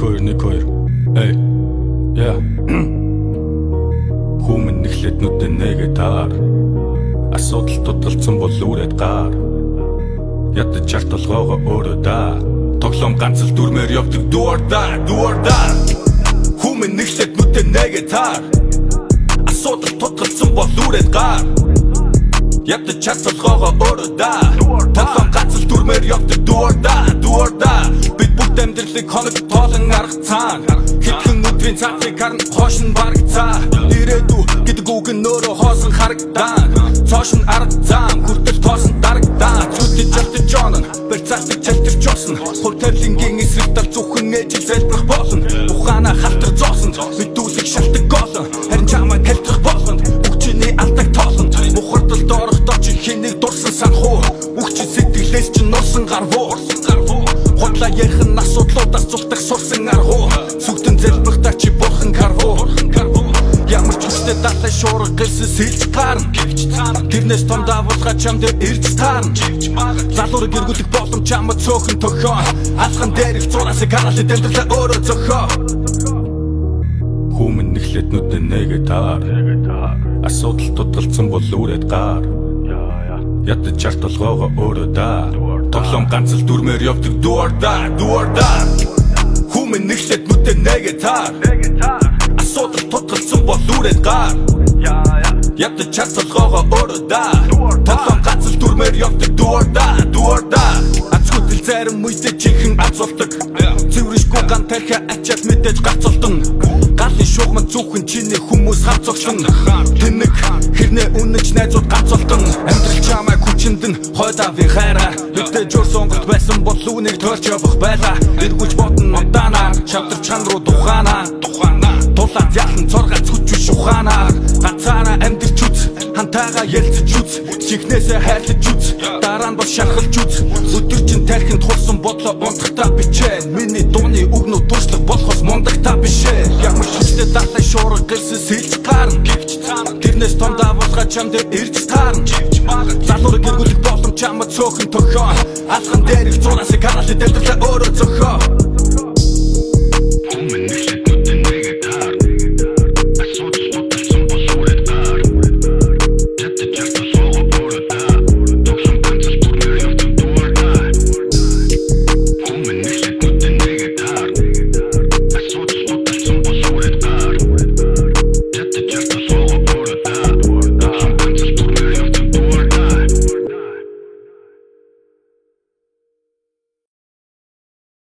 Никой. Эй, я Хүмүн нэхлээд нүдэн нэгэ таар Асуудал тутгалцсан бол үрээд гар Ядаж чарт толгоогоо өөрөө да Тоглоом ганц л дүрмээр явдаг do or die Хүмүн нэхлээд нүдэн нэгэ таар Асуудал тутгалцсан бол үрээд гар Ядаж чарт толгоогоо өөрөө да Тоглоом ганц л дүрмээр явдаг do or die Бид бүгд амьдралыг хоног тоолон арга цаана Хэдхэн өдрийн цаатыг харна хоош нь барагцаа Ирээдүй гэдэг үг нь өөрөө хоосон харагдан Цоош нь арга зам хүртэл тоосон дарагдан Зүтэж алтаж онон барьцаалтыг чалтарч осно Хур тавилангийн эсрэг тал зүхэн ээжил залбирах болно Ухаана халтар зоосон мэдүүлэг шалтак голон Харин чамайг хэлтрэх болгонд үгчиний алдаг тоолонд Мухардалд орохдоо чи хэнийг дурсан санхуу Үгчи сэтгэлээс чи нурсан гарвуу Худлаа ярих нь асуудлуудаас зүлтэх сурсан аргуу Сүгтэн залбирахтаа чи бурхан карвуу Ямар ч хүчтэй далай шуурга гэлсэн сэлж гарна Тэрнээс том давуулга чамд ирж таарна Залуурыг эргүүлэх боломж чамд цөөхөн төхөө Алхан дээрх зураасыг хараалт амьдралаа өөрөө зөхөө Хүмүн нэхлээд нүдэн нэгэ таар Асуудал тутгалцсан бол үрээд гар Ядаж чарт толгоогоо өөрөө да Тоглоом ганц л дүрмээр явдаг do or die Хүмүн нэхлээд нүдэн нэгэ таар Асуудал тутгалцсан бол үрээд гар Ядаж чарт толгоогоо өөрөө да Тоглоом ганц л дүрмээр явдаг do or die Азгүйтэл зарим үедээ жинхэнэ аз болдог Цэвэршгүй ган тархиа ачаад мэдээж гацолдон Галын шугамд зүхэн чиний хүмүүс хавцогсон Тэнэг хэрнээ үнэж найзууд гацолдон Амьдрал чамайг хүчиндэн хойдавын хайраа Мэдээж өөр сонголт байсан бол үүнийг тойрч явах байлаа Эргүүлж бодно удаанаар шавдарч чан руу тухаанаа Тулаад ялан цоргац хүч ухаанаар Ганцаараа амьдрч үз хантайгаа ярилцаж үз Чихнээсээ хайрлаж үз дараа нь бол шархалж үз Өдөр чин тархинд хулсан бодлоо унтахтаа бичээ Миний дууны үгнүүд туршлага болохоос мундагтаа бишээ Ямар хүчтэй далай шуурга гэлсэн сэлж гарна Тэрнээс том давуулга чамд ирж таарна Залуурыг эргүүлэх боломж чамд цөөхөн төхөө Алхан дээрх зураасыг хараалт амьдралаа өөрөө зөхөө